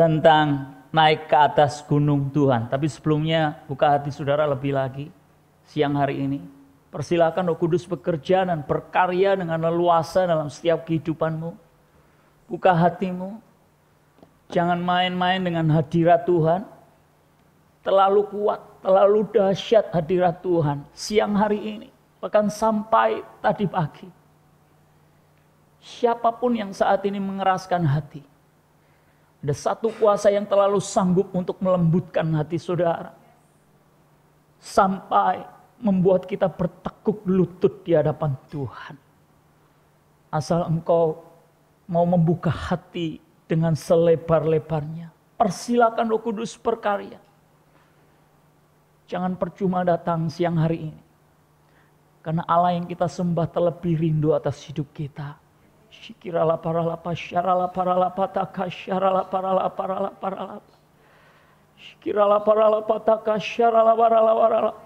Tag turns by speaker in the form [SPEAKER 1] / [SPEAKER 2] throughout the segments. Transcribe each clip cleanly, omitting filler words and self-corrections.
[SPEAKER 1] tentang naik ke atas gunung Tuhan. Tapi sebelumnya buka hati saudara lebih lagi siang hari ini. Persilakan Roh Kudus bekerja dan berkarya dengan leluasa dalam setiap kehidupanmu. Buka hatimu. Jangan main-main dengan hadirat Tuhan. Terlalu kuat, terlalu dahsyat hadirat Tuhan siang hari ini. Bahkan sampai tadi pagi. Siapapun yang saat ini mengeraskan hati. Ada satu kuasa yang terlalu sanggup untuk melembutkan hati saudara. Sampai membuat kita bertekuk lutut di hadapan Tuhan. Asal engkau mau membuka hati dengan selebar-lebarnya. Persilakan Roh Kudus berkarya. Jangan percuma datang siang hari ini. Karena Allah yang kita sembah terlebih rindu atas hidup kita. Shikirala paralapa syarala paralapa taka syarala paralapa paralapa. Shikirala paralapa taka syarala paralapa.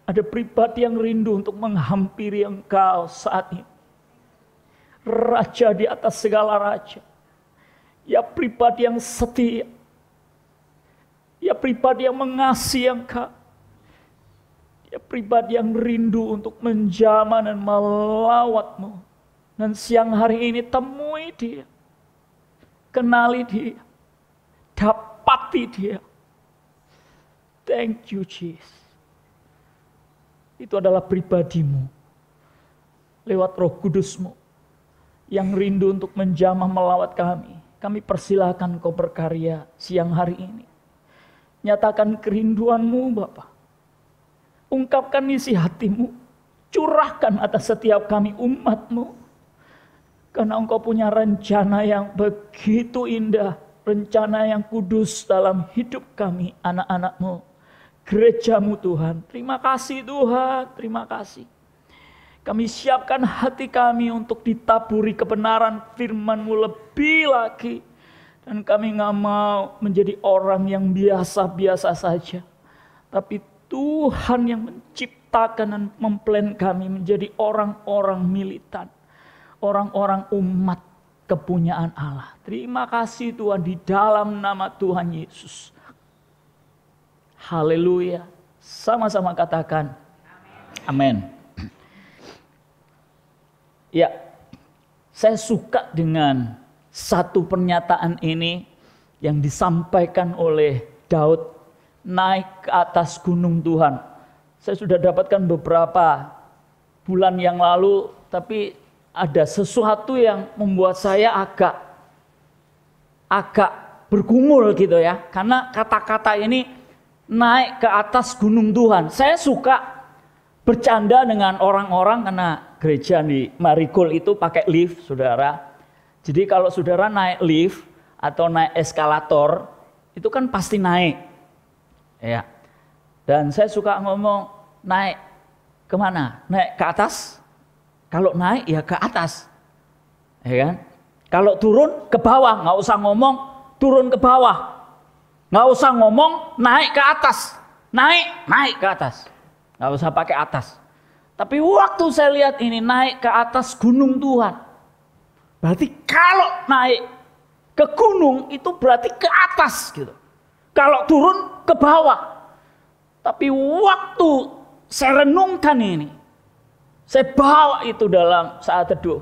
[SPEAKER 1] Ada pribadi yang rindu untuk menghampiri engkau saat ini. Raja di atas segala raja. Ya pribadi yang setia. Ya pribadi yang mengasihi engkau. Ya pribadi yang rindu untuk menjamah dan melawatmu. Dan siang hari ini temui dia. Kenali dia. Dapati dia. Thank you Jesus. Itu adalah pribadimu. Lewat Roh Kudusmu. Yang rindu untuk menjamah melawat kami. Kami persilakan kau berkarya siang hari ini. Nyatakan kerinduanmu Bapa. Ungkapkan isi hatimu. Curahkan atas setiap kami umatmu. Karena engkau punya rencana yang begitu indah. Rencana yang kudus dalam hidup kami anak-anakmu. Gerejamu Tuhan. Terima kasih Tuhan. Terima kasih. Kami siapkan hati kami untuk ditaburi kebenaran firman-Mu lebih lagi. Dan kami gak mau menjadi orang yang biasa-biasa saja. Tapi Tuhan yang menciptakan dan memplan kami menjadi orang-orang militan. Orang-orang umat kepunyaan Allah. Terima kasih Tuhan di dalam nama Tuhan Yesus. Haleluya. Sama-sama katakan. Amin. Ya, saya suka dengan satu pernyataan ini yang disampaikan oleh Daud naik ke atas gunung Tuhan. Saya sudah dapatkan beberapa bulan yang lalu, tapi ada sesuatu yang membuat saya agak bergumul gitu ya. Karena kata-kata ini naik ke atas gunung Tuhan. Saya suka bercanda dengan orang-orang karena gereja di Marikul itu pakai lift, saudara. Jadi kalau saudara naik lift atau naik eskalator, itu kan pasti naik. Ya. Dan saya suka ngomong, naik kemana? Naik ke atas? Kalau naik ya ke atas. Ya kan? Kalau turun ke bawah, nggak usah ngomong turun ke bawah. Nggak usah ngomong naik ke atas. Naik ke atas. Nggak usah pakai atas. Tapi waktu saya lihat ini naik ke atas gunung Tuhan. Berarti kalau naik ke gunung itu berarti ke atas gitu. Kalau turun ke bawah. Tapi waktu saya renungkan ini, saya bawa itu dalam saat teduh.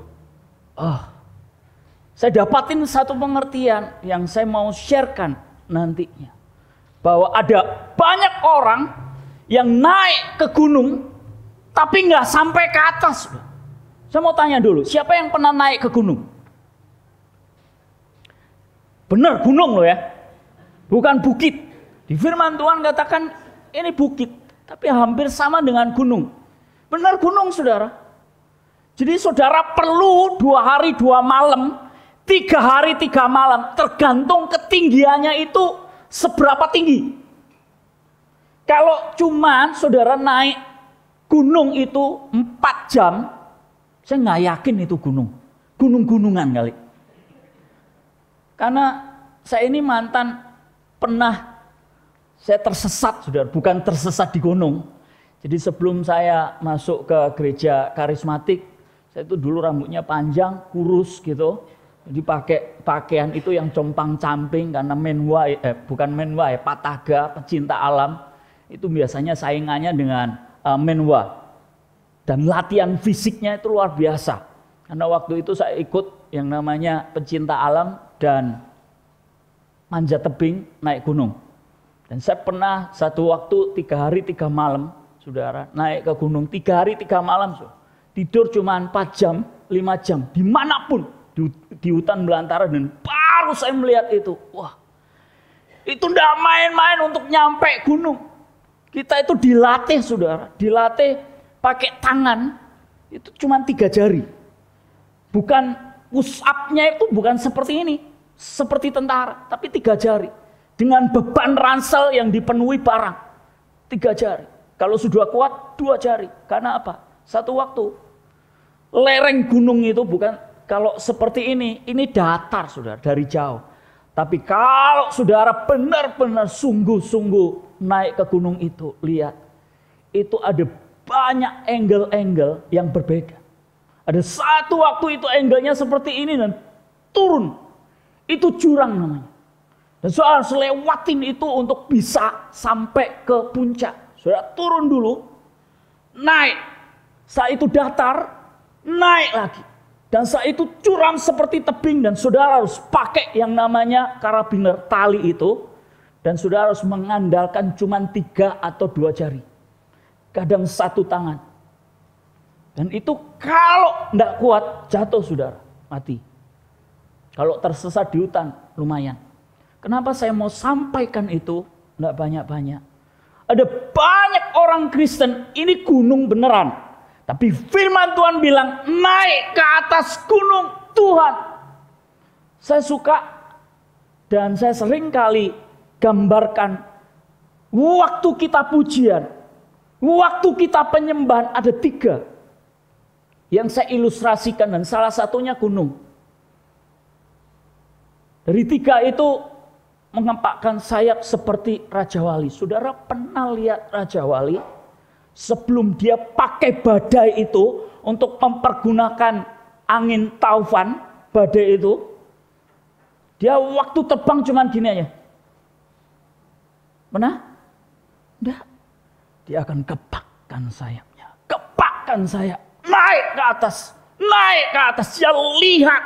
[SPEAKER 1] Saya dapatin satu pengertian yang saya mau sharekan nantinya. Bahwa ada banyak orang yang naik ke gunung tapi nggak sampai ke atas. Saya mau tanya dulu, siapa yang pernah naik ke gunung? Benar gunung loh ya, bukan bukit. Di firman Tuhan katakan ini bukit, tapi hampir sama dengan gunung. Benar gunung saudara. Jadi saudara perlu 2 hari 2 malam, 3 hari 3 malam, tergantung ketinggiannya itu seberapa tinggi. Kalau cuman saudara naik gunung itu 4 jam, saya nggak yakin itu gunung. Gunung-gunungan kali. Karena saya ini mantan pernah saya tersesat, saudara. Bukan tersesat di gunung. Jadi sebelum saya masuk ke gereja karismatik, saya itu dulu rambutnya panjang, kurus gitu. Jadi pakai pakaian itu yang compang-camping karena bukan menwa ya, pataga, pecinta alam. Itu biasanya saingannya dengan menwa. Dan latihan fisiknya itu luar biasa. Karena waktu itu saya ikut yang namanya pecinta alam dan manjat tebing naik gunung. Dan saya pernah satu waktu 3 hari 3 malam, saudara, naik ke gunung 3 hari 3 malam. Tidur cuma 4 jam, 5 jam, dimanapun. Di hutan belantara, dan baru saya melihat itu. Wah, itu tidak main-main untuk nyampe gunung. Kita itu dilatih, saudara. Dilatih pakai tangan, itu cuma 3 jari. Bukan push up-nya itu bukan seperti ini. Seperti tentara, tapi 3 jari. Dengan beban ransel yang dipenuhi barang. 3 jari. Kalau sudah kuat, 2 jari. Karena apa? Satu waktu, lereng gunung itu bukan kalau seperti ini datar, saudara, dari jauh. Tapi kalau saudara benar-benar sungguh-sungguh naik ke gunung itu, lihat, itu ada banyak angle-angle yang berbeda. Ada satu waktu itu angle-nya seperti ini dan turun. Itu jurang namanya. Dan saudara harus lewatin itu untuk bisa sampai ke puncak. Saudara turun dulu, naik. Saat itu datar, naik lagi. Dan saat itu curam seperti tebing, dan saudara harus pakai yang namanya karabiner tali itu. Dan saudara harus mengandalkan cuma 3 atau 2 jari. Kadang 1 tangan. Dan itu kalau tidak kuat, jatuh saudara, mati. Kalau tersesat di hutan, lumayan. Kenapa saya mau sampaikan itu? Tidak banyak-banyak. Ada banyak orang Kristen, ini gunung beneran. Tapi firman Tuhan bilang, naik ke atas gunung Tuhan. Saya suka dan saya sering kali gambarkan waktu kita pujian, waktu kita penyembahan ada 3 yang saya ilustrasikan, dan salah satunya gunung. Dari 3 itu mengepakkan sayap seperti Raja Wali. Saudara pernah lihat Raja Wali? Sebelum dia pakai badai itu untuk mempergunakan angin taufan, badai itu, dia waktu terbang cuman gini aja. Benar? Enggak. Dia akan kepakkan sayapnya. Kepakkan sayap. Naik ke atas. Naik ke atas. Dia lihat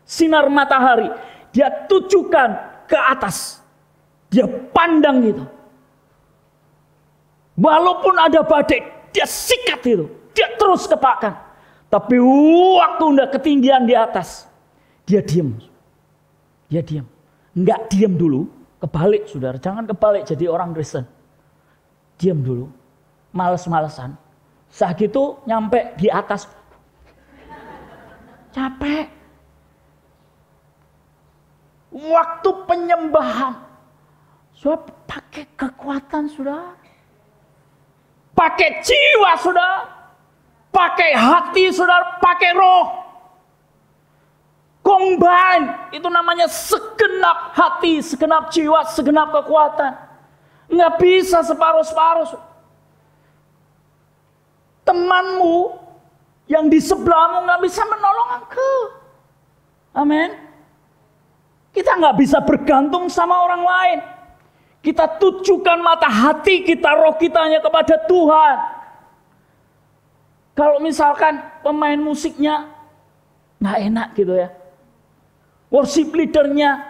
[SPEAKER 1] sinar matahari. Dia tujukan ke atas. Dia pandang gitu. Walaupun ada badai, dia sikat itu. Dia terus kepakkan. Tapi waktu udah ketinggian di atas, dia diam. Dia diam. Enggak diam dulu, kebalik saudara. Jangan kebalik jadi orang Kristen. Diam dulu. Males-malesan. Saat itu nyampe di atas. Capek. Waktu penyembahan. Saudara pakai kekuatan saudara. Pakai jiwa saudara, pakai hati saudara, pakai roh. Combine, itu namanya segenap hati, segenap jiwa, segenap kekuatan. Nggak bisa separuh-separuh. Temanmu yang di sebelahmu nggak bisa menolong engkau. Amin. Kita nggak bisa bergantung sama orang lain. Kita tujukan mata hati kita, roh kita hanya kepada Tuhan. Kalau misalkan pemain musiknya nggak enak gitu ya, worship leadernya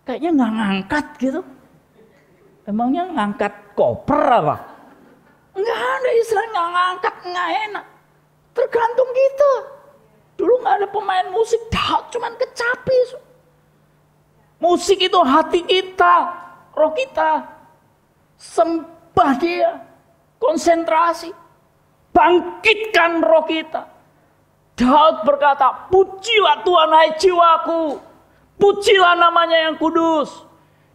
[SPEAKER 1] kayaknya nggak ngangkat gitu. Emangnya ngangkat koper apa? Nggak ada istilah nggak ngangkat, nggak enak. Tergantung kita. Dulu nggak ada pemain musik, cuman kecapi. Musik itu hati kita, roh kita. Sembah dia, konsentrasi, bangkitkan roh kita. Daud berkata, pujilah Tuhan hai jiwaku, pujilah namanya yang kudus.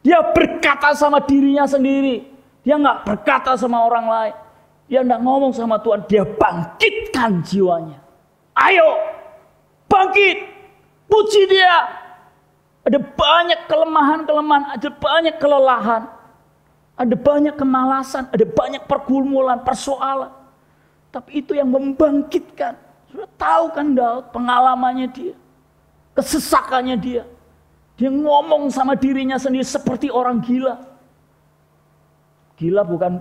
[SPEAKER 1] Dia berkata sama dirinya sendiri, dia nggak berkata sama orang lain. Dia nggak ngomong sama Tuhan, dia bangkitkan jiwanya. Ayo, bangkit, puji dia. Ada banyak kelemahan-kelemahan, ada banyak kelelahan, ada banyak kemalasan, ada banyak pergumulan, persoalan. Tapi itu yang membangkitkan. Sudah tahu kan Daud pengalamannya dia. kesesakannya dia. Dia ngomong sama dirinya sendiri seperti orang gila. Gila bukan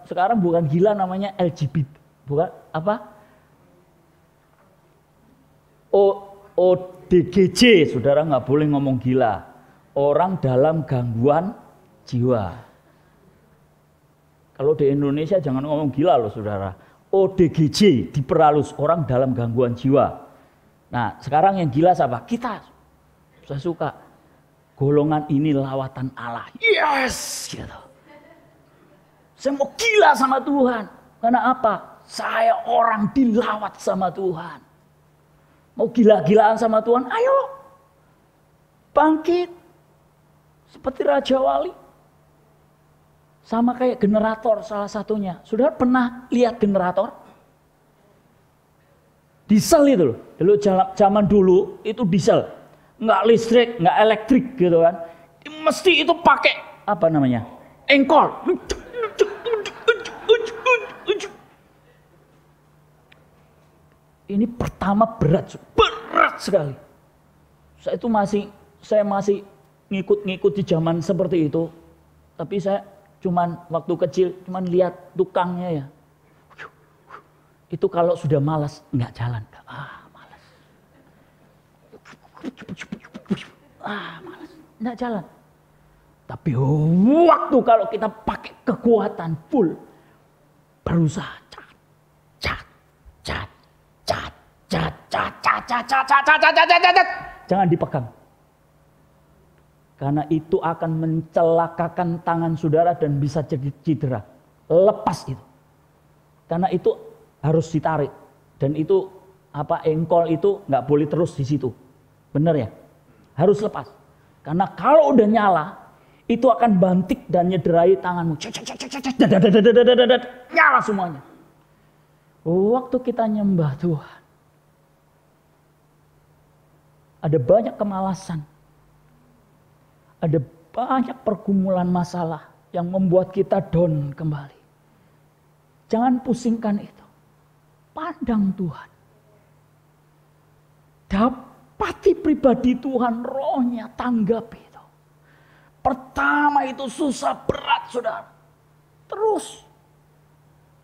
[SPEAKER 1] sekarang bukan gila namanya LGBT. Bukan apa? ODGJ, saudara nggak boleh ngomong gila. Orang dalam gangguan jiwa. Kalau di Indonesia jangan ngomong gila loh saudara. ODGJ diperhalus, orang dalam gangguan jiwa. Nah sekarang yang gila siapa? Kita. Saya suka. Golongan ini lawatan Allah. Yes! Gitu. Saya mau gila sama Tuhan. Karena apa? Saya orang dilawat sama Tuhan. Mau gila-gilaan sama Tuhan? Ayo. Bangkit. Seperti Raja Wali. Sama kayak generator salah satunya. Saudara pernah lihat generator? Diesel itu loh. Dulu zaman dulu itu diesel. Nggak listrik, nggak elektrik gitu kan. Mesti itu pakai apa namanya? Engkol. Ini pertama berat sekali. Saya masih ngikut di zaman seperti itu. Tapi saya cuman waktu kecil cuman lihat tukangnya ya. Itu kalau sudah malas nggak jalan. Malas. Malas, nggak jalan. Tapi waktu kalau kita pakai kekuatan full, berusaha jangan dipegang. Karena itu akan mencelakakan tangan saudara dan bisa jadi cedera. Lepas itu. Karena itu harus ditarik. Dan itu engkol itu nggak boleh terus di situ. Benar ya? Harus lepas. Karena kalau udah nyala, itu akan bantik dan nyederai tanganmu. Nyala semuanya. Waktu kita nyembah Tuhan, ada banyak kemalasan. Ada banyak pergumulan masalah yang membuat kita down kembali. Jangan pusingkan itu. Pandang Tuhan. Dapati pribadi Tuhan, rohnya, tanggapi itu. Pertama itu susah berat saudara. Terus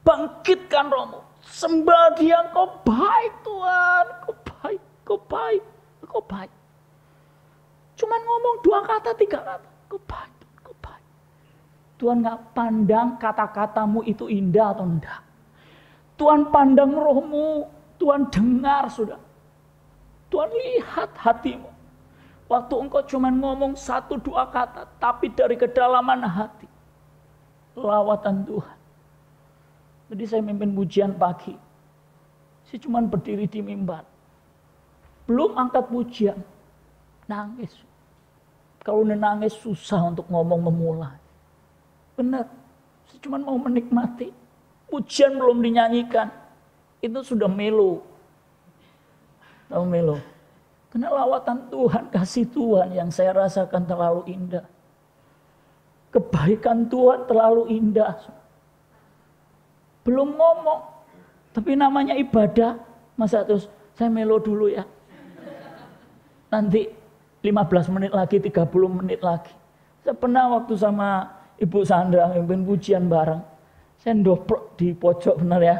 [SPEAKER 1] bangkitkan rohmu. Sembah Dia, Kau baik Tuhan. Kau baik, Kau baik, Kau baik. Cuman ngomong 2 kata, 3 kata. Kau baik, Kau baik. Tuhan gak pandang kata-katamu itu indah atau enggak. Tuhan pandang rohmu. Tuhan dengar sudah. Tuhan lihat hatimu. Waktu engkau cuman ngomong 1-2 kata. Tapi dari kedalaman hati. Lawatan Tuhan. Jadi saya mimpin pujian pagi. Saya cuman berdiri di mimbar. Belum angkat pujian. Nangis. Kalau udah nangis susah untuk ngomong memulai. Benar. Saya cuma mau menikmati. Pujian belum dinyanyikan. Itu sudah melo. Tahu melo? Karena lawatan Tuhan, kasih Tuhan yang saya rasakan terlalu indah. Kebaikan Tuhan terlalu indah. Belum ngomong. Tapi namanya ibadah. Masa terus saya melo dulu ya. Nanti 15 menit lagi, 30 menit lagi. Saya pernah waktu sama Ibu Sandra mimpin pujian bareng. Saya ndoprok di pojok benar ya.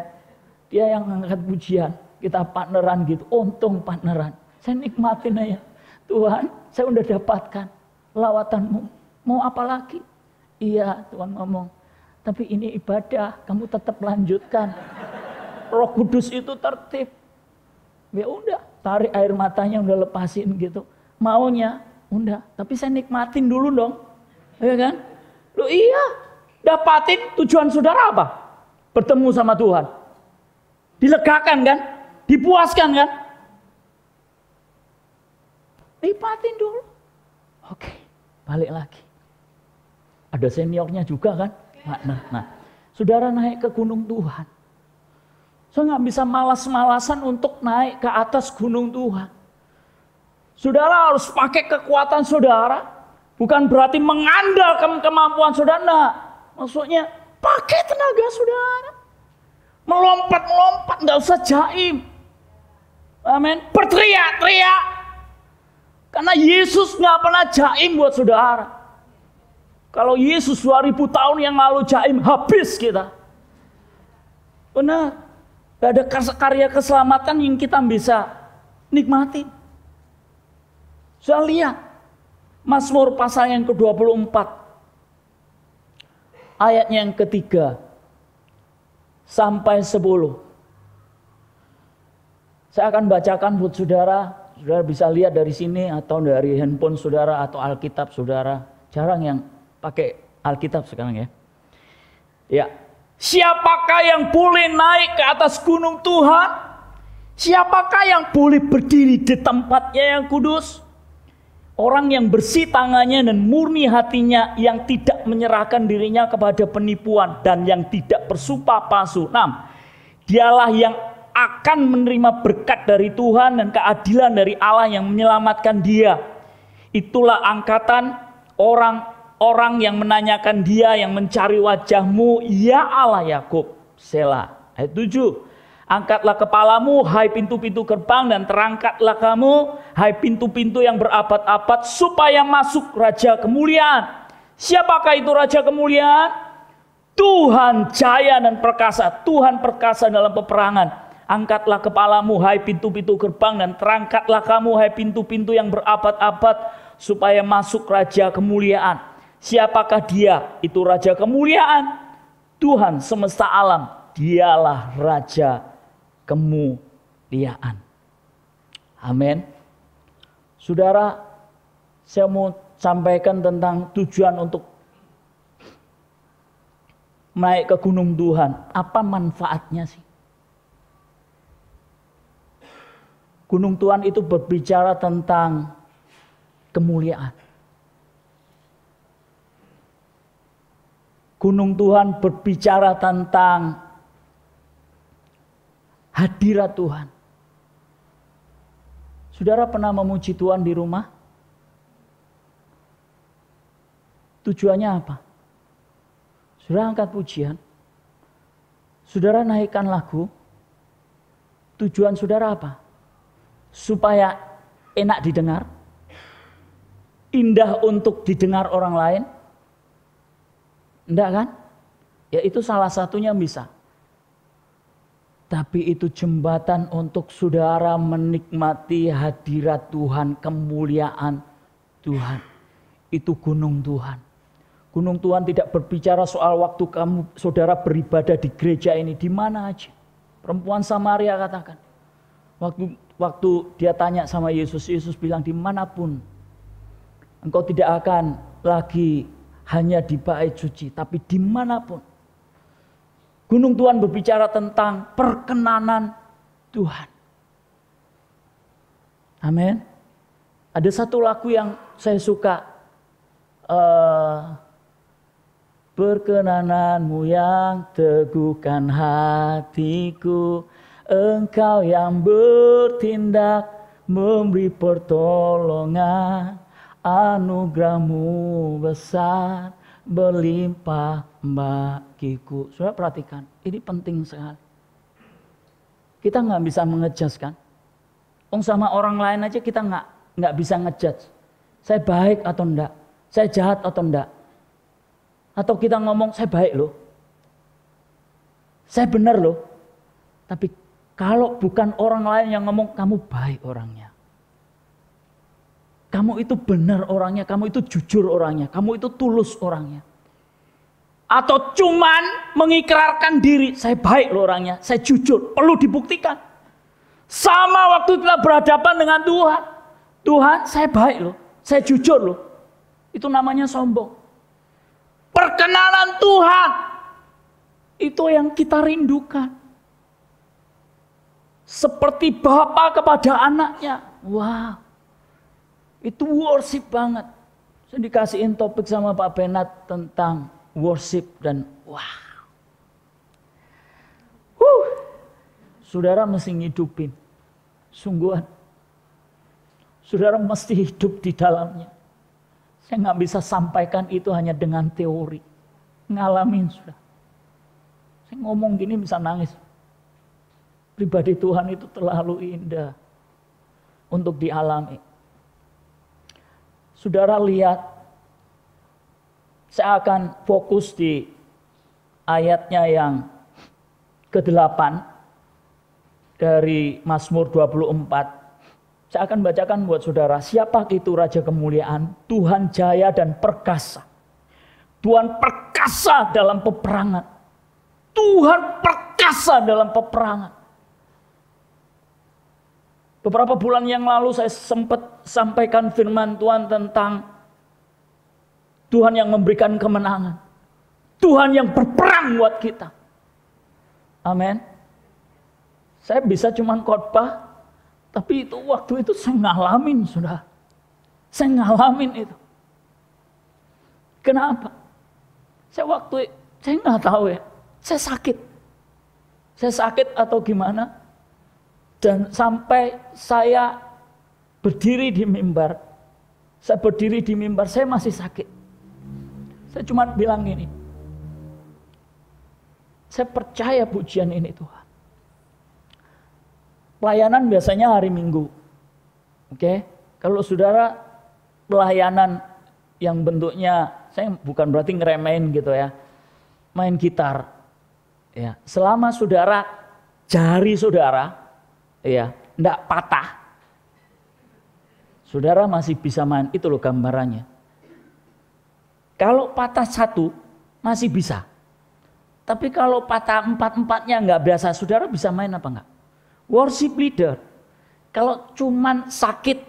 [SPEAKER 1] Dia yang ngangkat pujian. Kita partneran gitu. Untung partneran. Saya nikmatin aja. Tuhan, saya udah dapatkan lawatanmu. Mau apa lagi? Iya, Tuhan ngomong. Tapi ini ibadah, kamu tetap lanjutkan. Roh Kudus itu tertib. Ya udah, tarik air matanya udah lepasin gitu. Maunya, udah. Tapi saya nikmatin dulu dong. Ya kan? Loh iya, dapatin tujuan saudara apa? Bertemu sama Tuhan. Dilegakan kan? Dipuaskan kan? Nikmatin dulu. Oke, balik lagi. Ada seniornya juga kan? Nah, saudara naik ke gunung Tuhan. Saya nggak bisa malas-malasan untuk naik ke atas gunung Tuhan. Saudara harus pakai kekuatan saudara. Bukan berarti mengandalkan kemampuan saudara. Nah, maksudnya pakai tenaga saudara. Melompat-melompat, nggak usah jaim. Amin. Berteriak-teriak. Karena Yesus nggak pernah jaim buat saudara. Kalau Yesus 2000 tahun yang lalu jaim, habis kita. Benar. Gak ada karya keselamatan yang kita bisa nikmati. Saya lihat Mazmur pasal yang ke-24. Ayatnya yang ketiga sampai 10. Saya akan bacakan buat saudara. Saudara bisa lihat dari sini atau dari handphone saudara atau Alkitab saudara. Jarang yang pakai Alkitab sekarang ya. Ya. Siapakah yang boleh naik ke atas gunung Tuhan? Siapakah yang boleh berdiri di tempatnya yang kudus? Orang yang bersih tangannya dan murni hatinya, yang tidak menyerahkan dirinya kepada penipuan dan yang tidak bersumpah palsu. 6. Dialah yang akan menerima berkat dari Tuhan dan keadilan dari Allah yang menyelamatkan dia. Itulah angkatan orang yang menanyakan dia, yang mencari wajahmu, ya Allah Yakub. Selah. Ayat 7. Angkatlah kepalamu, hai pintu-pintu gerbang, dan terangkatlah kamu, hai pintu-pintu yang berabad-abad, supaya masuk Raja Kemuliaan. Siapakah itu Raja Kemuliaan? Tuhan jaya dan perkasa, Tuhan perkasa dalam peperangan. Angkatlah kepalamu, hai pintu-pintu gerbang, dan terangkatlah kamu, hai pintu-pintu yang berabad-abad, supaya masuk Raja Kemuliaan. Siapakah dia? Itu Raja Kemuliaan, Tuhan semesta alam. Dialah Raja Kemuliaan. Amin. Saudara, saya mau sampaikan tentang tujuan untuk naik ke gunung Tuhan. Apa manfaatnya sih? Gunung Tuhan itu berbicara tentang kemuliaan. Gunung Tuhan berbicara tentang hadirat Tuhan. Saudara pernah memuji Tuhan di rumah? Tujuannya apa? Saudara angkat pujian. Saudara naikkan lagu. Tujuan saudara apa? Supaya enak didengar. Indah untuk didengar orang lain. Enggak kan? Ya itu salah satunya bisa. Tapi itu jembatan untuk saudara menikmati hadirat Tuhan, kemuliaan Tuhan. Itu gunung Tuhan. Gunung Tuhan tidak berbicara soal waktu saudara beribadah di gereja ini, di mana aja. Perempuan Samaria katakan, waktu dia tanya sama Yesus, Yesus bilang dimanapun, engkau tidak akan lagi hanya di bait suci, tapi dimanapun. Gunung Tuhan berbicara tentang perkenanan Tuhan. Amin. Ada satu lagu yang saya suka. Perkenananmu yang teguhkan hatiku, engkau yang bertindak memberi pertolongan, anugerahmu besar berlimpah bagiku. Saudara perhatikan, ini penting sekali. Kita nggak bisa mengejudge kan? Sama orang lain aja kita nggak bisa ngejudge. Saya baik atau enggak? Saya jahat atau enggak? Atau kita ngomong saya baik loh, saya benar loh. Tapi kalau bukan orang lain yang ngomong kamu baik orangnya, kamu itu benar orangnya, kamu itu jujur orangnya, kamu itu tulus orangnya. Atau cuman mengikrarkan diri, saya baik loh orangnya, saya jujur, perlu dibuktikan. Sama waktu kita berhadapan dengan Tuhan, Tuhan saya baik loh, saya jujur loh. Itu namanya sombong. Perkenanan Tuhan, itu yang kita rindukan. Seperti Bapa kepada anaknya. Wow. Itu worship banget. Saya dikasihin topik sama Pak Benat tentang worship dan wow. Saudara mesti ngidupin. Sungguhan. Saudara mesti hidup di dalamnya. Saya nggak bisa sampaikan itu hanya dengan teori. Ngalamin sudah. Saya ngomong gini bisa nangis. Pribadi Tuhan itu terlalu indah untuk dialami. Saudara lihat, saya akan fokus di ayatnya yang ke-8 dari Mazmur 24. Saya akan bacakan buat saudara. Siapa itu Raja Kemuliaan? Tuhan jaya dan perkasa. Tuhan perkasa dalam peperangan. Tuhan perkasa dalam peperangan. Beberapa bulan yang lalu saya sempat sampaikan firman Tuhan tentang Tuhan yang memberikan kemenangan. Tuhan yang berperang buat kita. Amin. Saya bisa cuman khotbah, tapi itu waktu itu saya ngalamin, sudah. Saya ngalamin itu. Kenapa? Saya nggak tahu ya. Saya sakit. Saya sakit atau gimana? Dan sampai saya berdiri di mimbar. Saya berdiri di mimbar, saya masih sakit. Saya cuma bilang gini. Saya percaya pujian ini Tuhan. Pelayanan biasanya hari Minggu. Oke? Kalau saudara pelayanan yang bentuknya, saya bukan berarti ngeremehin gitu ya. Main gitar. Ya, selama saudara jari saudara ya, enggak patah. Saudara masih bisa main, itu loh gambarannya. Kalau patah satu masih bisa. Tapi kalau patah empat-empatnya enggak biasa, saudara bisa main apa enggak? Worship leader, kalau cuman sakit,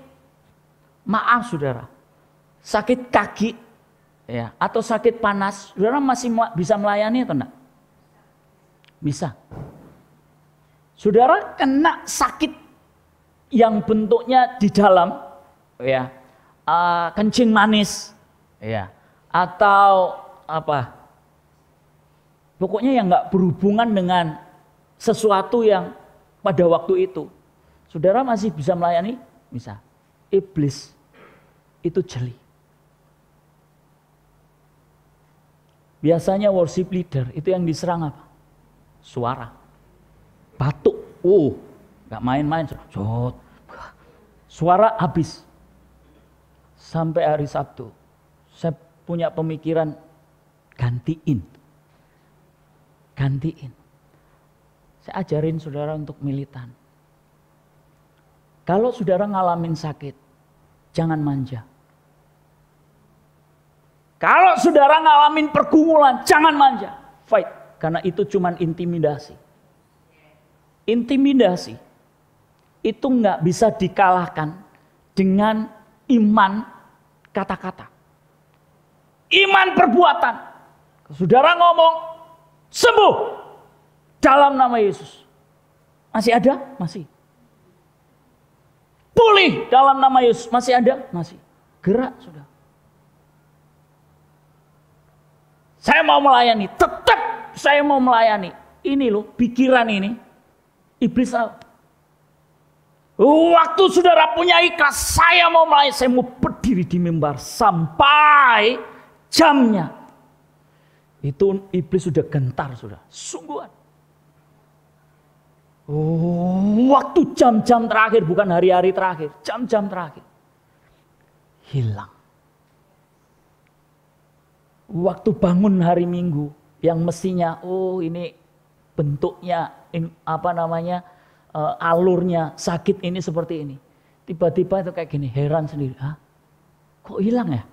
[SPEAKER 1] maaf saudara, sakit kaki ya, atau sakit panas, saudara masih bisa melayani atau enggak? Bisa. Saudara kena sakit yang bentuknya di dalam, ya, kencing manis, ya, atau apa? Pokoknya yang nggak berhubungan dengan sesuatu yang pada waktu itu, saudara masih bisa melayani, bisa. Iblis itu jeli. Biasanya worship leader itu yang diserang apa? Suara. Batuk, nggak main-main, suara habis. Sampai hari Sabtu, saya punya pemikiran gantiin. Saya ajarin saudara untuk militan. Kalau saudara ngalamin sakit, jangan manja. Kalau saudara ngalamin pergumulan, jangan manja. Fight, karena itu cuman intimidasi. Intimidasi itu nggak bisa dikalahkan dengan iman kata-kata. Iman perbuatan. Saudara ngomong, sembuh dalam nama Yesus. Masih ada? Masih. Pulih dalam nama Yesus. Masih ada? Masih. Gerak sudah. Saya mau melayani, tetap saya mau melayani. Ini loh, pikiran ini. Iblis tahu. Waktu saudara punya ikhlas, saya mau melayani, saya mau berdiri di mimbar sampai jamnya. Itu iblis sudah gentar, sudah. Sungguhan. Waktu jam-jam terakhir, bukan hari-hari terakhir, jam-jam terakhir. Hilang. Waktu bangun hari Minggu, yang mestinya, ini bentuknya, alurnya sakit ini seperti ini. Tiba-tiba itu kayak gini, heran sendiri. Kok hilang ya?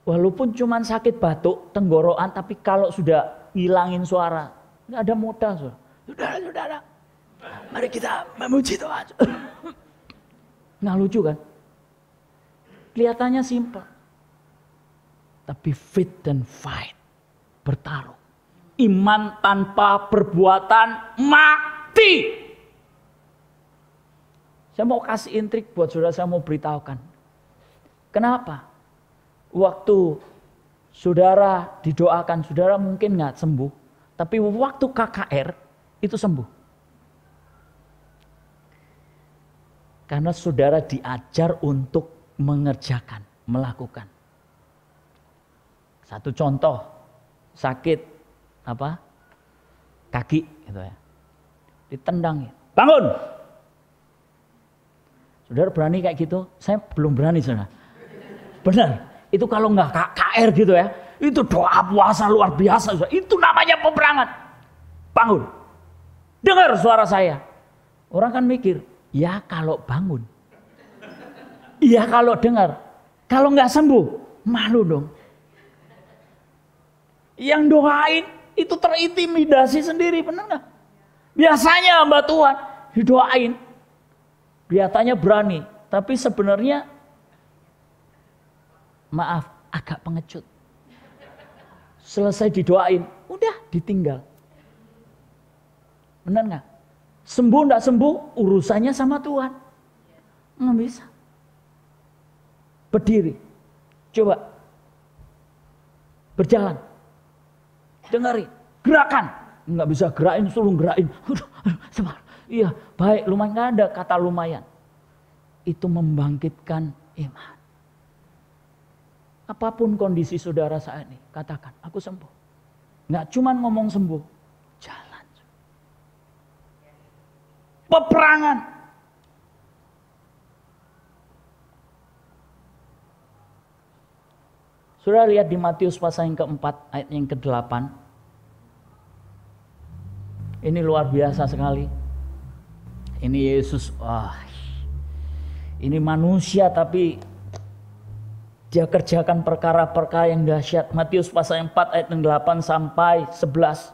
[SPEAKER 1] Walaupun cuma sakit batuk, tenggorokan, tapi kalau sudah ngilangin suara, nggak ada modal. Saudara, mari kita memuji Tuhan. Nggak lucu kan? Kelihatannya simpel. Tapi fit dan fight, bertarung. Iman tanpa perbuatan mati. Saya mau kasih intrik buat saudara, saya mau beritahukan. Kenapa? Waktu saudara didoakan, saudara mungkin nggak sembuh. Tapi waktu KKR itu sembuh. Karena saudara diajar untuk mengerjakan, melakukan. Satu contoh, sakit kaki gitu ya, ditendang ya, bangun. Saudara berani kayak gitu? Saya belum berani saudara. Benar. Itu kalau nggak KKR gitu ya, itu doa puasa luar biasa. Itu namanya peperangan. Bangun. Dengar suara saya. Orang kan mikir, ya kalau bangun. Iya kalau dengar. Kalau nggak sembuh, malu dong. Yang doain itu terintimidasi sendiri, benar nggak? Biasanya hamba Tuhan didoain, kelihatannya berani, tapi sebenarnya maaf, agak pengecut. Selesai didoain, udah ditinggal. Benar nggak? Sembuh nggak sembuh, urusannya sama Tuhan. Nggak bisa. Berdiri, coba berjalan, dengerin, gerakan. Nggak bisa gerakin, suruh gerakin. Iya, baik, lumayan, nggak ada kata lumayan. Itu membangkitkan iman. Apapun kondisi saudara saat ini, katakan, aku sembuh. Nggak cuma ngomong sembuh, jalan. Peperangan. Saudara lihat di Matius pasal yang keempat, ayat yang ke-8. Ini luar biasa sekali. Ini Yesus, ini manusia tapi dia kerjakan perkara-perkara yang dahsyat. Matius pasal yang 4 ayat yang 8 sampai 11.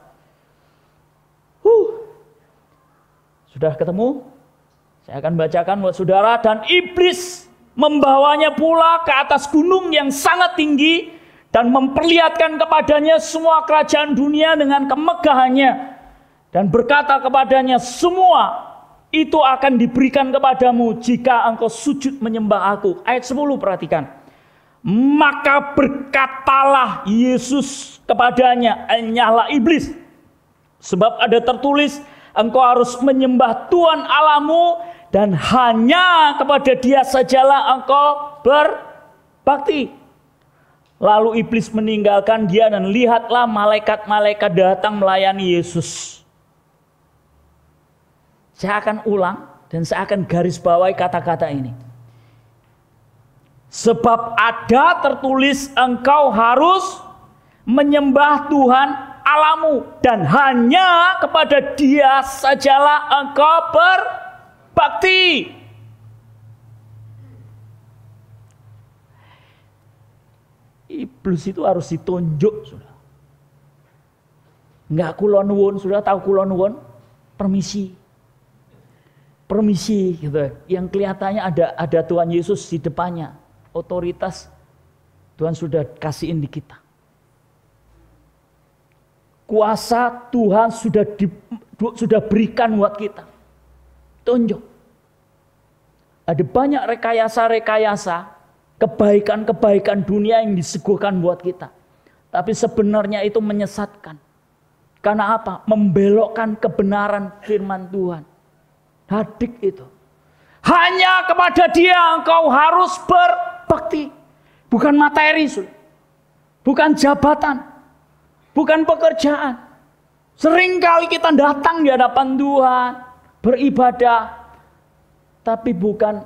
[SPEAKER 1] Sudah ketemu? Saya akan bacakan buat saudara. Dan iblis membawanya pula ke atas gunung yang sangat tinggi dan memperlihatkan kepadanya semua kerajaan dunia dengan kemegahannya. Dan berkata kepadanya, semua itu akan diberikan kepadamu jika engkau sujud menyembah aku. Ayat 10 perhatikan. Maka berkatalah Yesus kepadanya, nyala iblis. Sebab ada tertulis, engkau harus menyembah Tuhan Allahmu dan hanya kepada Dia sajalah engkau berbakti. Lalu iblis meninggalkan dia dan lihatlah malaikat-malaikat datang melayani Yesus. Saya akan ulang dan saya akan garis bawahi kata-kata ini. Sebab ada tertulis engkau harus menyembah Tuhan Allahmu dan hanya kepada Dia sajalah engkau berbakti. Iblis itu harus ditunjuk, sudah. Enggak kula nuwun, sudah tahu kula nuwun? Permisi gitu. Yang kelihatannya ada Tuhan Yesus di depannya. Otoritas Tuhan sudah kasihin di kita. Kuasa Tuhan sudah berikan buat kita. Tunjuk. Ada banyak rekayasa-rekayasa, kebaikan-kebaikan dunia yang disuguhkan buat kita. Tapi sebenarnya itu menyesatkan. Karena apa? Membelokkan kebenaran firman Tuhan. Hadik itu. Hanya kepada Dia engkau harus berbakti. Bukan materi, bukan jabatan, bukan pekerjaan. Seringkali kita datang di hadapan Tuhan, beribadah, tapi bukan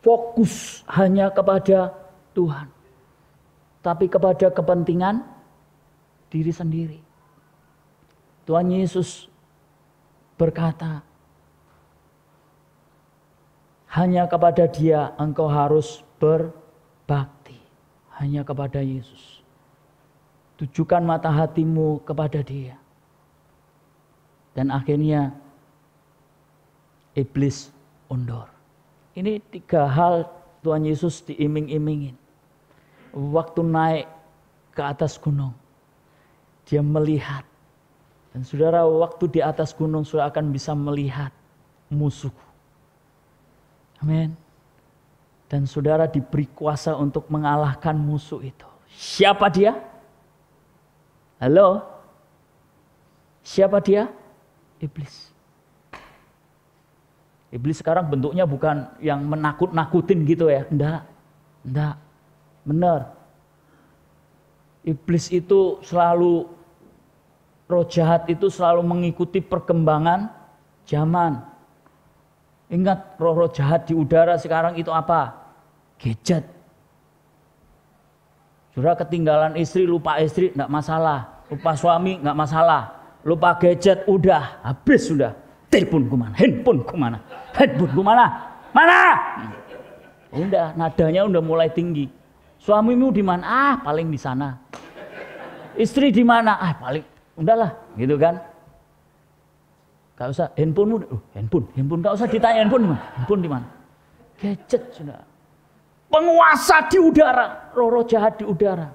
[SPEAKER 1] fokus hanya kepada Tuhan, tapi kepada kepentingan diri sendiri. Tuhan Yesus berkata, hanya kepada Dia engkau harus berbakti. Hanya kepada Yesus. Tujukan mata hatimu kepada Dia. Dan akhirnya iblis undur. Ini 3 hal Tuhan Yesus diiming-imingin. Waktu naik ke atas gunung, Dia melihat. Dan saudara, waktu di atas gunung saudara akan bisa melihat musuh. Amin. Dan saudara diberi kuasa untuk mengalahkan musuh itu. Siapa dia? Halo? Siapa dia? Iblis. Iblis sekarang bentuknya bukan yang menakut-nakutin gitu ya. Enggak. Benar. Iblis itu selalu, roh jahat itu selalu mengikuti perkembangan zaman. Ingat, roh-roh jahat di udara sekarang itu apa? Gadget. Sudah ketinggalan istri, lupa istri, enggak masalah. Lupa suami, enggak masalah. Lupa gadget, udah, habis sudah. Teleponku mana? Handphoneku mana? Handphoneku mana? Mana? Udah, nadanya udah mulai tinggi. Suamimu di mana? Ah, paling di sana. Istri di mana? Ah, paling, udahlah, gitu kan? Gak usah handphonemu, handphone gak usah ditanya handphone di mana? Gadget sudah. Penguasa di udara, roh-roh jahat di udara.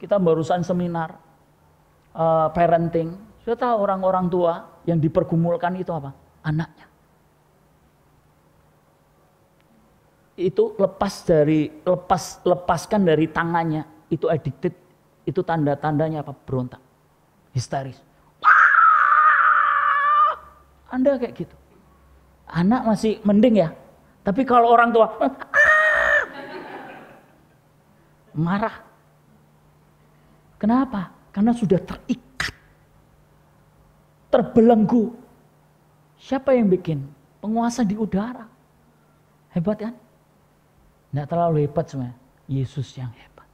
[SPEAKER 1] Kita barusan seminar parenting. Sudah tahu orang-orang tua yang dipergumulkan itu apa? Anaknya. Itu lepaskan dari tangannya, itu addicted, itu tanda-tandanya apa? Berontak, histeris. Anda kayak gitu. Anak masih mending ya. Tapi kalau orang tua marah. Kenapa? Karena sudah terikat. Terbelenggu. Siapa yang bikin? Penguasa di udara. Hebat kan? Nggak terlalu hebat sebenarnya. Yesus yang hebat.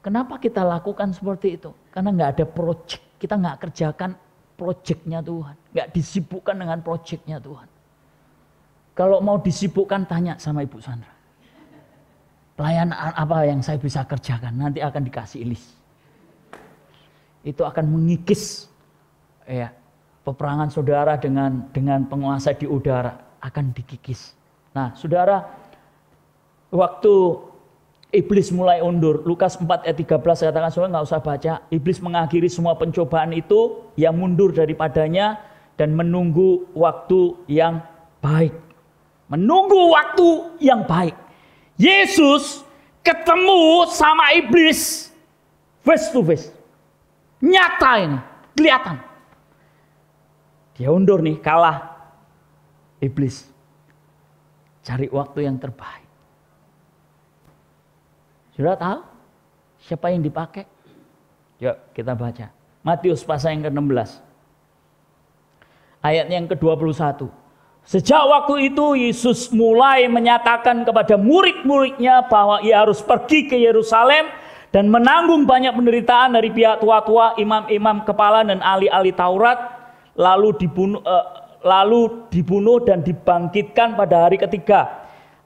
[SPEAKER 1] Kenapa kita lakukan seperti itu? Karena nggak ada project. Kita nggak kerjakan projectnya Tuhan. Nggak disibukkan dengan projectnya Tuhan. Kalau mau disibukkan, tanya sama Ibu Sandra. Pelayanan apa yang saya bisa kerjakan? Nanti akan dikasih list. Itu akan mengikis ya, peperangan saudara dengan penguasa di udara. Akan dikikis. Nah, saudara, waktu Iblis mulai undur, Lukas 4 ayat 13 katakan, saudara nggak usah baca. Iblis mengakhiri semua pencobaan itu, yang mundur daripadanya dan menunggu waktu yang baik. Menunggu waktu yang baik. Yesus ketemu sama iblis face to face. Nyata ini, kelihatan. Dia undur nih, kalah. Iblis cari waktu yang terbaik. Sudah tahu siapa yang dipakai? Yuk kita baca. Matius pasal yang ke-16. Ayat yang ke-21. Sejak waktu itu Yesus mulai menyatakan kepada murid-muridnya bahwa ia harus pergi ke Yerusalem dan menanggung banyak penderitaan dari pihak tua-tua, imam-imam kepala dan ahli-ahli Taurat, lalu dibunuh dan dibangkitkan pada hari ketiga.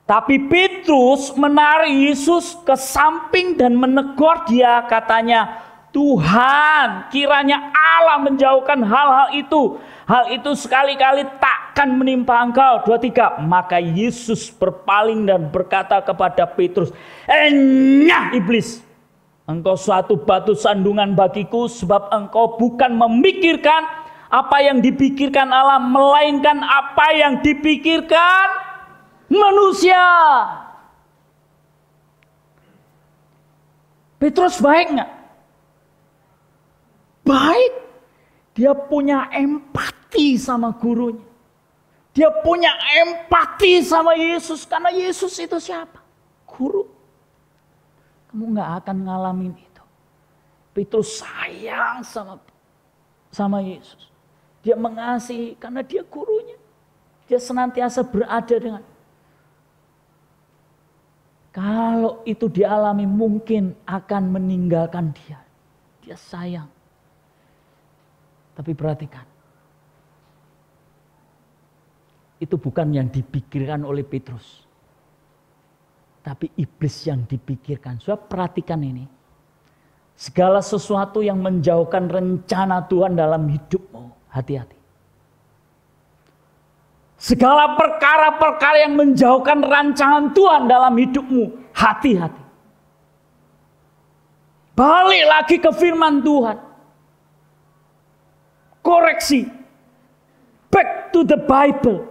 [SPEAKER 1] Tapi Petrus menarik Yesus ke samping dan menegur dia, katanya, Tuhan, kiranya Allah menjauhkan hal-hal itu. Hal itu sekali-kali takkan menimpa engkau. 23. Maka Yesus berpaling dan berkata kepada Petrus, Enyah iblis, engkau suatu batu sandungan bagiku, sebab engkau bukan memikirkan apa yang dipikirkan Allah, melainkan apa yang dipikirkan manusia. Petrus baik nggak? Baik. Dia punya empati sama gurunya. Dia punya empati sama Yesus. Karena Yesus itu siapa? Guru. Kamu nggak akan ngalamin itu. Petrus sayang sama Yesus. Dia mengasihi karena dia gurunya. Dia senantiasa berada dengan. Kalau itu dialami mungkin akan meninggalkan dia. Dia sayang. Tapi perhatikan. Itu bukan yang dipikirkan oleh Petrus. Tapi iblis yang dipikirkan. Saudara perhatikan ini. Segala sesuatu yang menjauhkan rencana Tuhan dalam hidupmu. Hati-hati. Segala perkara-perkara yang menjauhkan rancangan Tuhan dalam hidupmu, hati-hati. Balik lagi ke firman Tuhan. Koreksi. Back to the Bible.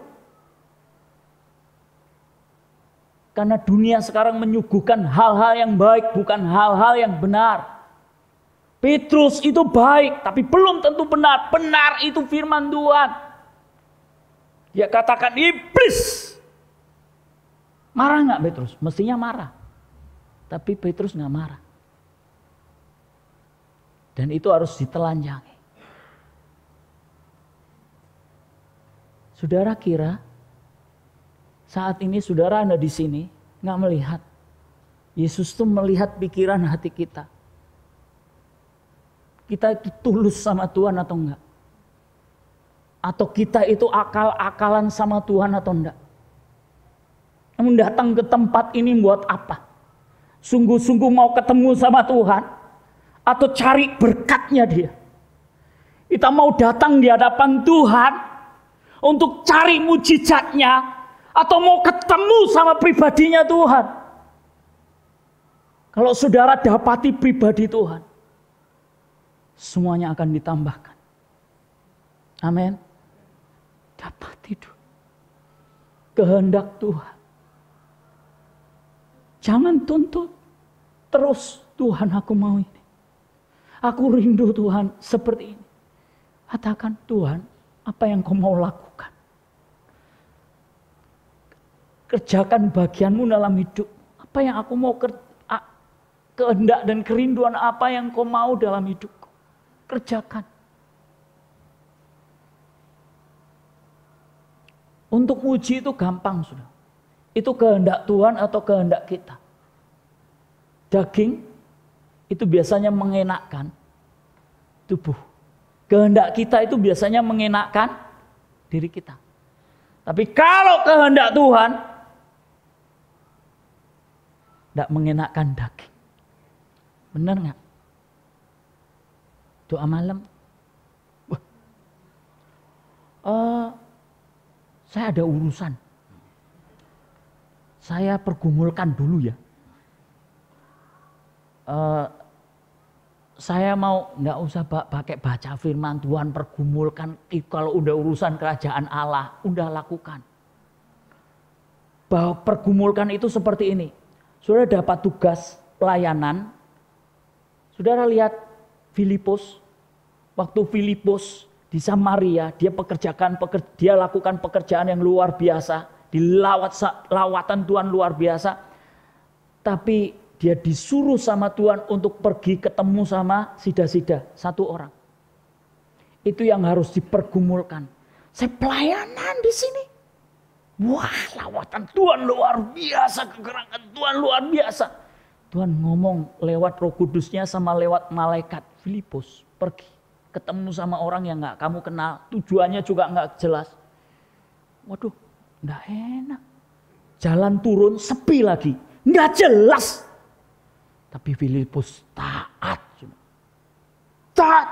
[SPEAKER 1] Karena dunia sekarang menyuguhkan hal-hal yang baik, bukan hal-hal yang benar. Petrus itu baik, tapi belum tentu benar. Benar itu firman Tuhan. Dia katakan iblis. Marah nggak Petrus? Mestinya marah. Tapi Petrus nggak marah. Dan itu harus ditelanjangi. Saudara kira saat ini saudara Anda di sini nggak melihat. Yesus tuh melihat pikiran hati kita. Kita itu tulus sama Tuhan atau enggak? Atau kita itu akal-akalan sama Tuhan atau enggak? Kamu datang ke tempat ini buat apa? Sungguh-sungguh mau ketemu sama Tuhan? Atau cari berkatnya dia? Kita mau datang di hadapan Tuhan untuk cari mujizatnya? Atau mau ketemu sama pribadinya Tuhan? Kalau saudara dapati pribadi Tuhan, semuanya akan ditambahkan. Amin. Dapati itu kehendak Tuhan. Jangan tuntut terus, Tuhan aku mau ini. Aku rindu Tuhan seperti ini. Katakan, Tuhan, apa yang kau mau lakukan? Kerjakan bagianmu dalam hidup. Apa yang aku mau kehendak dan kerinduan apa yang kau mau dalam hidupku. Kerjakan. Untuk uji itu gampang sudah. Itu kehendak Tuhan atau kehendak kita. Daging itu biasanya mengenakkan tubuh. Kehendak kita itu biasanya mengenakkan diri kita. Tapi kalau kehendak Tuhan tidak mengenakkan daging. Benar nggak? Doa malam. Saya ada urusan. Saya pergumulkan dulu ya. Saya mau nggak usah pakai baca firman Tuhan, pergumulkan. Kalau udah urusan kerajaan Allah, udah lakukan. Bahwa pergumulkan itu seperti ini. Saudara dapat tugas pelayanan. Saudara lihat Filipus, waktu Filipus di Samaria, dia lakukan pekerjaan yang luar biasa, lawatan Tuhan luar biasa. Tapi dia disuruh sama Tuhan untuk pergi ketemu sama sida-sida, satu orang. Itu yang harus dipergumulkan. Saya pelayanan di sini. Wah, lawatan Tuhan luar biasa, kegerangan Tuhan luar biasa. Tuhan ngomong lewat Roh Kudusnya sama lewat malaikat. Filipus, pergi ketemu sama orang yang gak kamu kenal. Tujuannya juga gak jelas. Waduh, gak enak. Jalan turun, sepi lagi. Gak jelas. Tapi Filipus taat. Taat.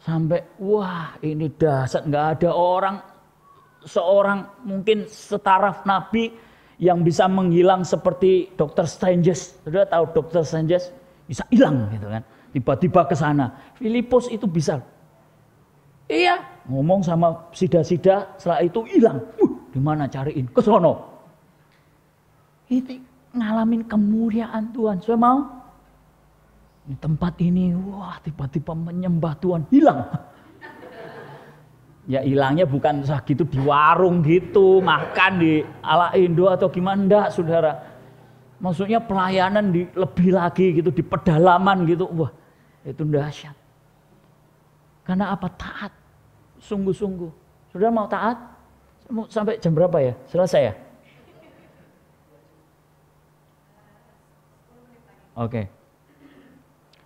[SPEAKER 1] Sampai, wah ini dahsyat. Gak ada seorang mungkin setaraf Nabi yang bisa menghilang seperti Dr. Stranges. Sudah tahu Dr. Stranges? Bisa hilang gitu kan. Tiba-tiba ke sana. Filipus itu bisa. Iya, ngomong sama sida-sida, setelah itu hilang. Di mana cariin? Ke sono. Ini ngalamin kemuliaan Tuhan. Saya mau di tempat ini, wah tiba-tiba menyembah Tuhan, hilang. Ya hilangnya bukan sah gitu di warung gitu, makan di ala Indo atau gimana, enggak saudara. Maksudnya pelayanan lebih lagi gitu, di pedalaman gitu. Wah itu dahsyat. Karena apa? Taat. Sungguh-sungguh. Saudara mau taat? Sampai jam berapa ya? Selesai ya? Oke.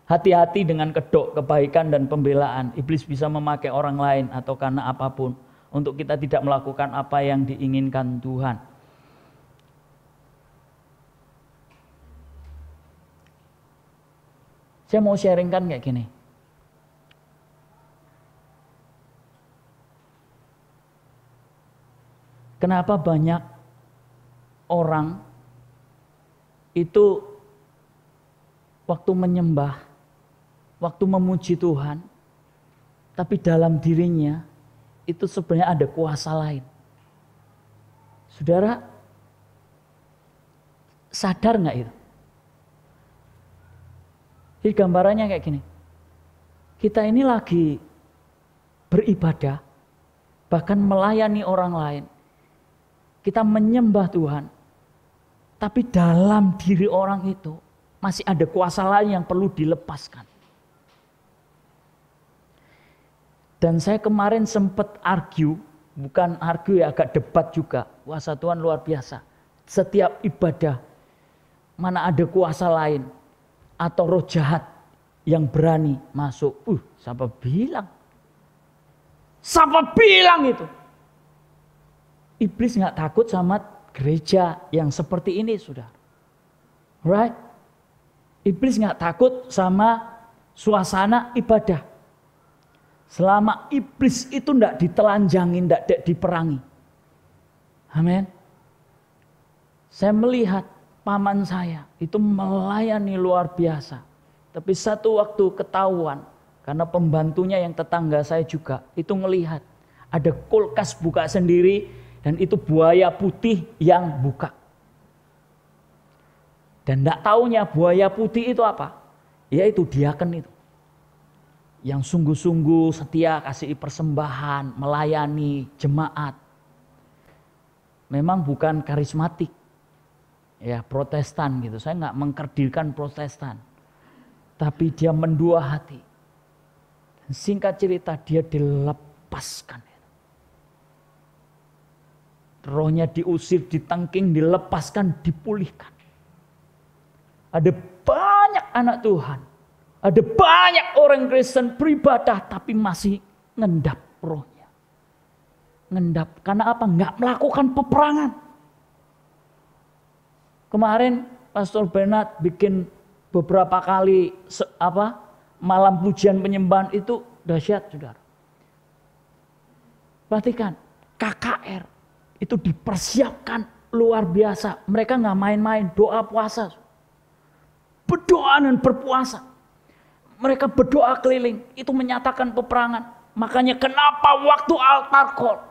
[SPEAKER 1] Hati-hati dengan kedok, kebaikan dan pembelaan. Iblis bisa memakai orang lain atau karena apapun untuk kita tidak melakukan apa yang diinginkan Tuhan. Saya mau sharingkan kayak gini. Kenapa banyak orang itu waktu menyembah, waktu memuji Tuhan, tapi dalam dirinya itu sebenarnya ada kuasa lain. Saudara sadar nggak itu? Jadi gambarannya kayak gini. Kita ini lagi beribadah, bahkan melayani orang lain. Kita menyembah Tuhan, tapi dalam diri orang itu masih ada kuasa lain yang perlu dilepaskan. Dan saya kemarin sempat argue, bukan argue ya, agak debat juga. Kuasa Tuhan luar biasa. Setiap ibadah, mana ada kuasa lain atau roh jahat yang berani masuk. Siapa bilang? Siapa bilang itu? Iblis nggak takut sama gereja yang seperti ini, saudara. Right? Iblis nggak takut sama suasana ibadah. Selama iblis itu tidak ditelanjangin, tidak diperangi. Amin. Saya melihat paman saya itu melayani luar biasa. Tapi satu waktu ketahuan, karena pembantunya yang tetangga saya juga, itu melihat ada kulkas buka sendiri dan itu buaya putih yang buka. Dan tidak taunya buaya putih itu apa? Yaitu diaken itu. Yang sungguh-sungguh setia kasih persembahan, melayani jemaat. Memang bukan karismatik, ya Protestan gitu. Saya nggak mengkerdilkan Protestan, tapi dia mendua hati. Dan singkat cerita dia dilepaskan. Rohnya diusir, ditangking, dilepaskan, dipulihkan. Ada banyak anak Tuhan. Ada banyak orang Kristen beribadah tapi masih ngendap rohnya. Ngendap. Karena apa? Nggak melakukan peperangan. Kemarin Pastor Bernard bikin beberapa kali malam pujian penyembahan itu dahsyat, saudara. Perhatikan, KKR itu dipersiapkan luar biasa. Mereka nggak main-main, doa puasa. Berdoa dan berpuasa. Mereka berdoa keliling, itu menyatakan peperangan. Makanya kenapa waktu altar call,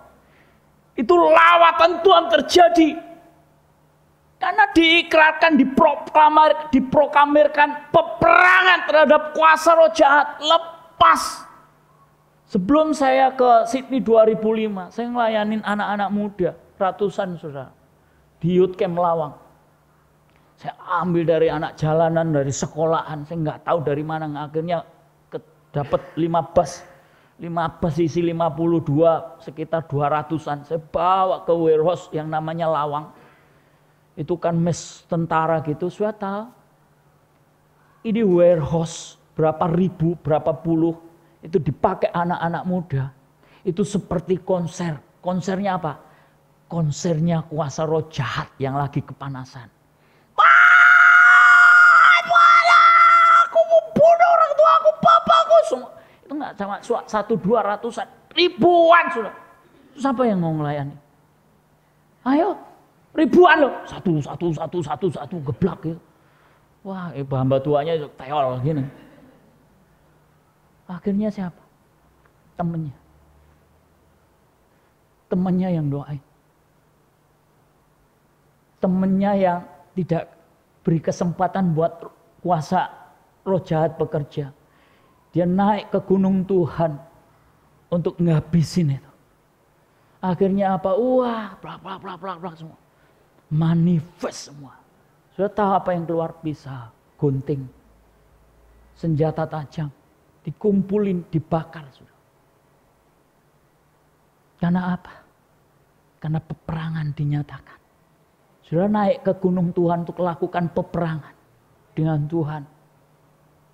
[SPEAKER 1] itu lawatan Tuhan terjadi. Karena diikrarkan, diproklamirkan peperangan terhadap kuasa roh jahat. Lepas. Sebelum saya ke Sydney 2005, saya ngelayanin anak-anak muda, ratusan saudara, di Youth Camp Lawang. Saya ambil dari anak jalanan, dari sekolahan, saya nggak tahu dari mana. Akhirnya dapat 5 bus. 5 bus isi 52, sekitar 200-an. Saya bawa ke warehouse yang namanya Lawang. Itu kan mes tentara gitu, saya tahu. Ini warehouse, berapa ribu, berapa puluh, itu dipakai anak-anak muda. Itu seperti konser. Konsernya apa? Konsernya kuasa roh jahat yang lagi kepanasan. Itu nggak cuma 100-200-an, ribuan sudah. Siapa yang mau melayani? Ayo, ribuan loh, satu geblak gitu. Wah, hamba tuanya teol gini. Akhirnya siapa? Temennya. Temennya yang doain. Temennya yang tidak beri kesempatan buat kuasa roh jahat bekerja. Dia naik ke gunung Tuhan untuk ngabisin itu. Akhirnya apa? Wah, plak semua. Manifest semua. Sudah tahu apa yang keluar? Pisau, gunting, senjata tajam. Dikumpulin, dibakar. Sudah. Karena apa? Karena peperangan dinyatakan. Sudah naik ke gunung Tuhan untuk melakukan peperangan dengan Tuhan.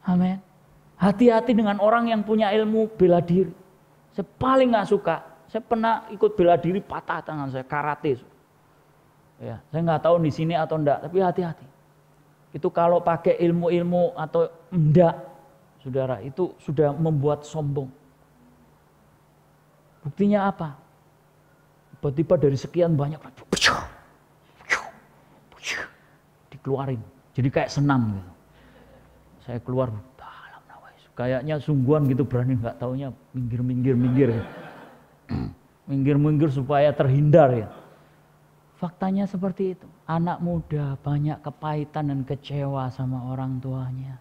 [SPEAKER 1] Amin. Hati-hati dengan orang yang punya ilmu bela diri. Saya paling gak suka. Saya pernah ikut bela diri, patah tangan saya, karate. Ya, saya nggak tahu di sini atau enggak, tapi hati-hati. Itu kalau pakai ilmu-ilmu atau enggak, saudara, itu sudah membuat sombong. Buktinya apa? Tiba-tiba dari sekian banyak, dikeluarin. Jadi kayak senam gitu. Saya keluar. Kayaknya sungguhan gitu, berani nggak taunya minggir. Minggir supaya terhindar ya. Faktanya seperti itu. Anak muda banyak kepahitan dan kecewa sama orang tuanya.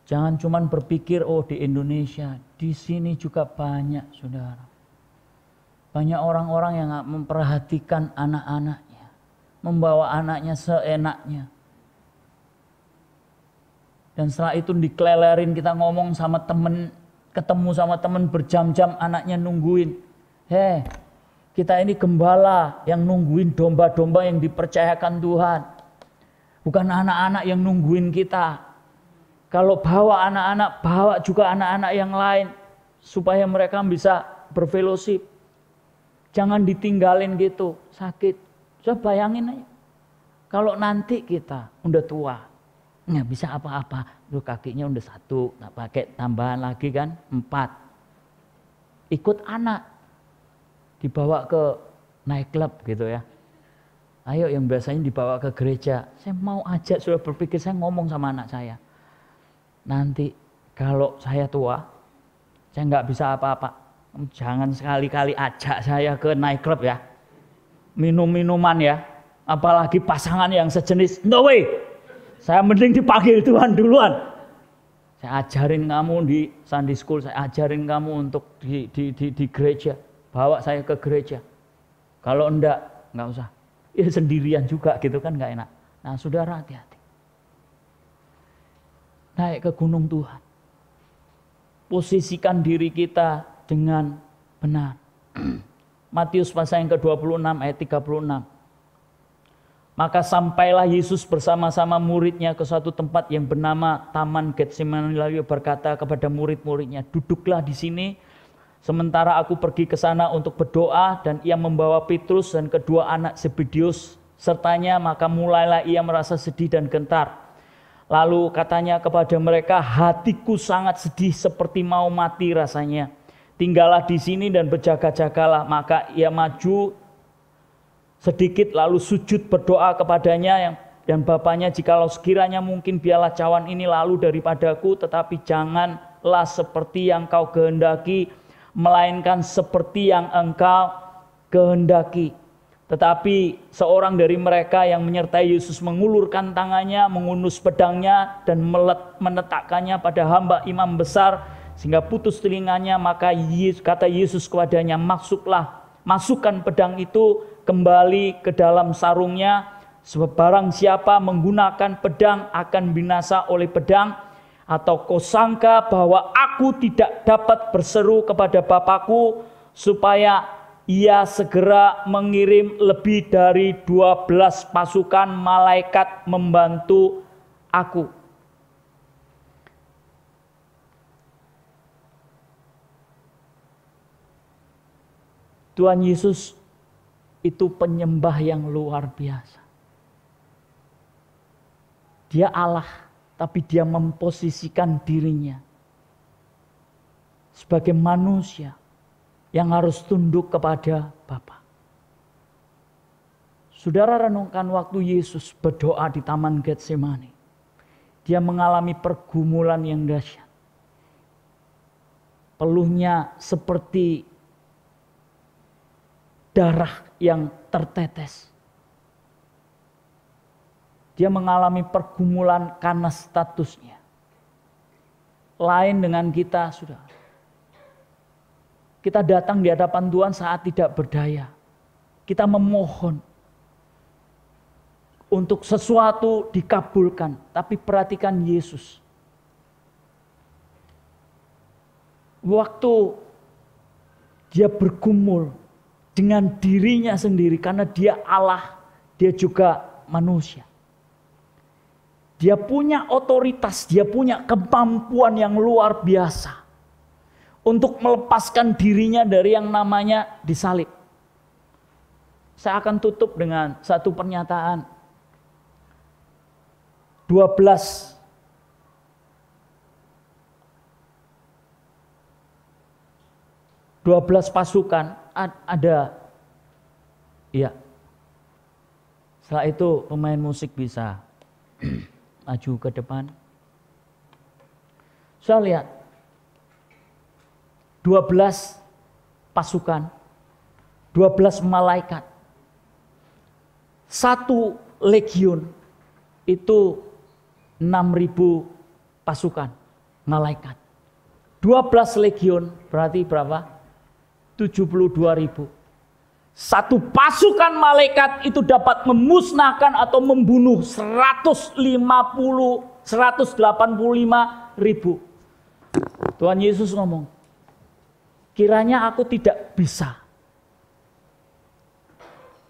[SPEAKER 1] Jangan cuman berpikir oh di Indonesia, di sini juga banyak saudara. Banyak orang-orang yang nggak memperhatikan anak-anaknya, membawa anaknya seenaknya. Dan setelah itu dikelelerin, kita ngomong sama temen, ketemu sama temen berjam-jam, anaknya nungguin. Kita ini gembala yang nungguin domba-domba yang dipercayakan Tuhan. Bukan anak-anak yang nungguin kita. Kalau bawa anak-anak, bawa juga anak-anak yang lain. Supaya mereka bisa berfellowship. Jangan ditinggalin gitu, sakit. Coba bayangin aja. Kalau nanti kita udah tua, nggak bisa apa-apa. Tuh kakinya udah 1, nggak pakai tambahan lagi kan, 4. Ikut anak. Dibawa ke night club gitu ya. Ayo yang biasanya dibawa ke gereja. Saya mau ajak, sudah berpikir, saya ngomong sama anak saya. Nanti kalau saya tua, saya nggak bisa apa-apa. Jangan sekali-kali ajak saya ke night club ya. Minum-minuman ya. Apalagi pasangan yang sejenis. No way. Saya mending dipanggil Tuhan duluan. Saya ajarin kamu di Sunday School. Saya ajarin kamu untuk di gereja. Bawa saya ke gereja. Kalau enggak usah. Ya sendirian juga gitu kan nggak enak. Nah saudara hati-hati. Naik ke gunung Tuhan. Posisikan diri kita dengan benar. Matius pasal yang ke-26 ayat 36. Maka sampailah Yesus bersama-sama muridnya ke suatu tempat yang bernama Taman Getsemani, lalu berkata kepada murid-muridnya, duduklah di sini sementara aku pergi ke sana untuk berdoa. Dan ia membawa Petrus dan kedua anak Zebedeus sertanya, maka mulailah ia merasa sedih dan gentar. Lalu katanya kepada mereka, hatiku sangat sedih seperti mau mati rasanya. Tinggallah di sini dan berjaga-jagalah. Maka ia maju sedikit lalu sujud berdoa kepadanya dan bapaknya, jikalau sekiranya mungkin biarlah cawan ini lalu daripadaku, tetapi janganlah seperti yang kau kehendaki, melainkan seperti yang engkau kehendaki. Tetapi seorang dari mereka yang menyertai Yesus mengulurkan tangannya, mengunus pedangnya dan meletakkannya pada hamba imam besar sehingga putus telinganya. Maka kata Yesus kepadanya, masukkan pedang itu kembali ke dalam sarungnya, sebab barang siapa menggunakan pedang akan binasa oleh pedang. Atau kau sangka bahwa aku tidak dapat berseru kepada Bapakku supaya ia segera mengirim lebih dari 12 pasukan malaikat membantu aku? Tuhan Yesus itu penyembah yang luar biasa. Dia Allah, tapi dia memposisikan dirinya sebagai manusia yang harus tunduk kepada Bapa. Saudara renungkan waktu Yesus berdoa di Taman Getsemani. Dia mengalami pergumulan yang dahsyat. Peluhnya seperti darah yang tertetes. Dia mengalami pergumulan karena statusnya. Lain dengan kita, saudara. Kita datang di hadapan Tuhan saat tidak berdaya. Kita memohon untuk sesuatu dikabulkan. Tapi perhatikan Yesus. Waktu dia bergumul dengan dirinya sendiri, karena dia Allah, dia juga manusia. Dia punya otoritas, dia punya kemampuan yang luar biasa untuk melepaskan dirinya dari yang namanya disalib. Saya akan tutup dengan satu pernyataan. 12 pasukan ada. Iya. Setelah itu pemain musik bisa maju ke depan. Saya lihat 12 pasukan, 12 malaikat. 1 legiun itu 6.000 pasukan malaikat. 12 legiun berarti berapa? 72.000. Satu pasukan malaikat itu dapat memusnahkan atau membunuh 150 185.000. Tuhan Yesus ngomong, kiranya aku tidak bisa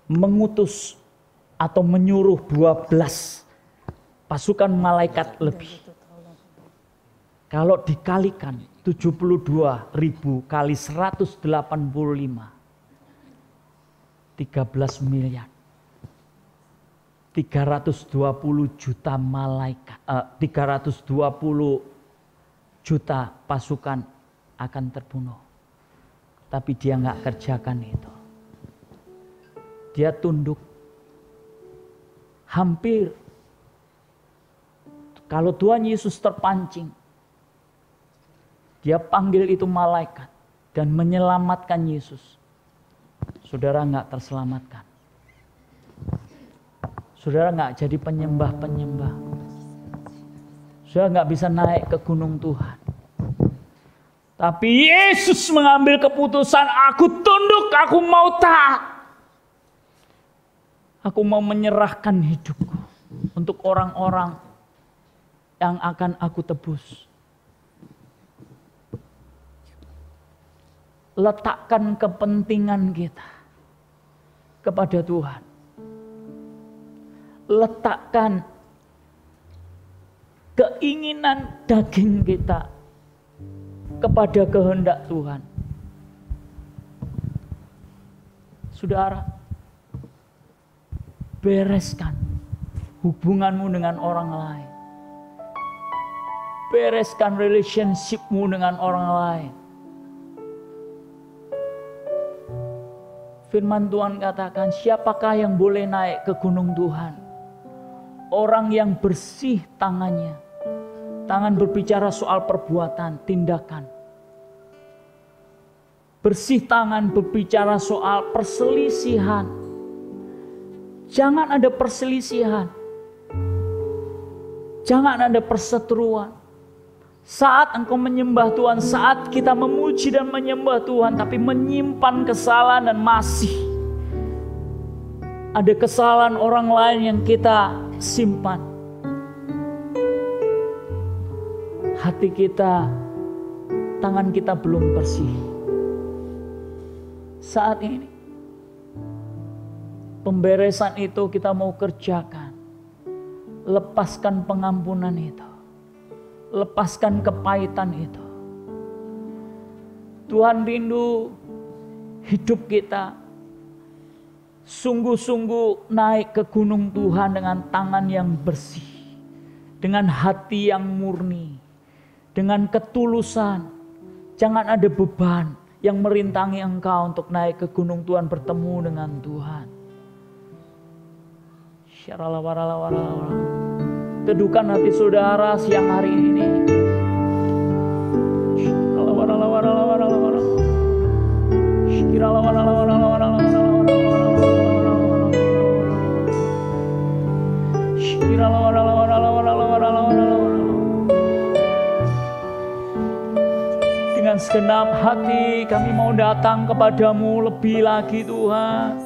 [SPEAKER 1] mengutus atau menyuruh 12 pasukan malaikat lebih. Kalau dikalikan 72.000 kali 185, 13 miliar. 320 juta malaikat, 320 juta pasukan akan terbunuh. Tapi dia nggak kerjakan itu. Dia tunduk. Hampir. Kalau Tuhan Yesus terpancing, dia panggil itu malaikat dan menyelamatkan Yesus. Saudara nggak terselamatkan. Saudara nggak jadi penyembah-penyembah. Saudara nggak bisa naik ke gunung Tuhan. Tapi Yesus mengambil keputusan, aku tunduk, aku mau taat. Aku mau menyerahkan hidupku untuk orang-orang yang akan aku tebus. Letakkan kepentingan kita kepada Tuhan. Letakkan keinginan daging kita kepada kehendak Tuhan. Saudara, bereskan hubunganmu dengan orang lain. Bereskan relationshipmu dengan orang lain. Firman Tuhan katakan, siapakah yang boleh naik ke gunung Tuhan? Orang yang bersih tangannya. Tangan berbicara soal perbuatan, tindakan. Bersih tangan berbicara soal perselisihan. Jangan ada perselisihan. Jangan ada perseteruan. Saat engkau menyembah Tuhan, saat kita memuji dan menyembah Tuhan, tapi menyimpan kesalahan dan masih ada kesalahan orang lain yang kita simpan. Hati kita, tangan kita belum bersih. Saat ini, pemberesan itu kita mau kerjakan. Lepaskan pengampunan itu. Lepaskan kepahitan itu. Tuhan rindu hidup kita sungguh-sungguh naik ke gunung Tuhan dengan tangan yang bersih, dengan hati yang murni, dengan ketulusan. Jangan ada beban yang merintangi engkau untuk naik ke gunung Tuhan, bertemu dengan Tuhan. Teduhkan hati saudara siang hari ini. Dengan segenap hati kami mau datang kepadamu lebih lagi Tuhan.